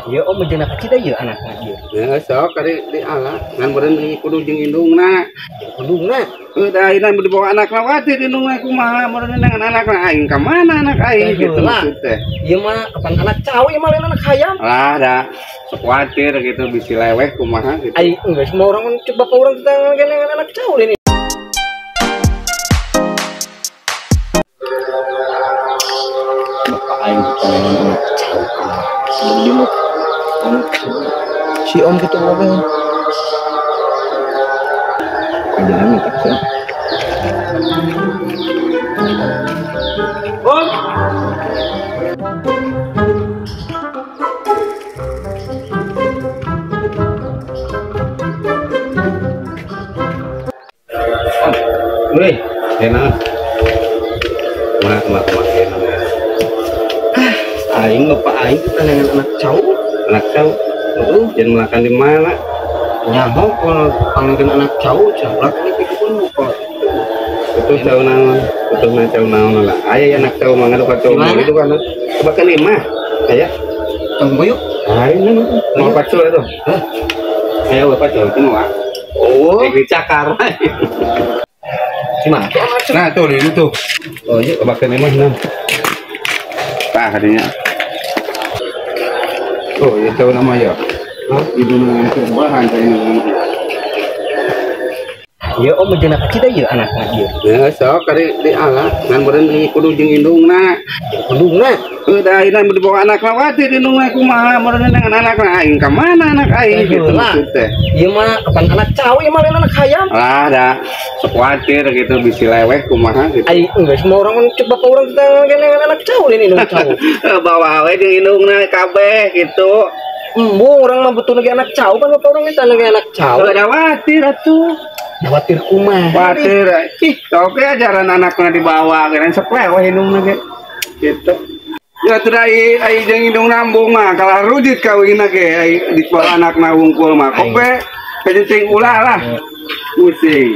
Ya om jeung kecil ya anakna ieu. Ya sok kali di ala ngan beureun kudu jeung indungna. Indungna. Da ayeuna dibawa anakna wati di indungna kumaha meureun dengan anakna aing ka mana anak aing gitu maksud teh. Ieu mah kapan anak cau ieu mah lain anak hayam. Lah da sok kuatir gitu bisi leweh kumaha gitu. Aing enggak semua orang coba ke orang kita dengan anak cau ini. Bapak aing pengen anak cau. Si om gitu apa? Jangan minta ke. Om. Weh, enak. Mak enak. Aing bapak aing kita dengan anak cau. Anak cau. Jangan makan di mana. Nyaho kalau panggilkan anak cau, cablak ini pikun kok. Itu cau naon, betul na cau naon lah. Aya anak cau mangga ka cau itu kan. Coba ke 5. Aya. Tunggu yuk. Aing mau pacul itu. Ayo pacul itu mah. Oh, dicakar. Gimana tuh anak cau? Nah, tuh ini tuh. Oh, iya. Coba ke 5 nah. Tah hadinya. Oh, ya tahu nama ya. Ibu dengan bahan ini. Ya om jeung kecil ya anakna ieu. Ya sok kali di ala ngan beureun kudu jeung indungna. Indungna. Da ayeuna dibawa anakna wati di indungna kumaha meureun dengan anakna aing ka mana anak aing gitu maksud teh. Ieu mah kapan anak cau ieu mah lain anak hayam. Lah da sok kuatir gitu bisi leweh kumaha gitu. Aing enggak semua orang coba ke orang kita dengan anak cau ini indung cau. Bawa we jeung indungna kabeh gitu. Embung orang mah betul lagi anak cau kan bapak orang kita lagi anak cau. Ada watir atuh. Khawatir kumaha. Watir. Ih, sok ajaran anakna dibawa kan sepele we indungna ge. Gitu. Ya teu ai jeung indung nambung mah kalah rujit kawinna ge ai dibawa anakna wungkul mah. Kope kejenting ulah lah. Pusing.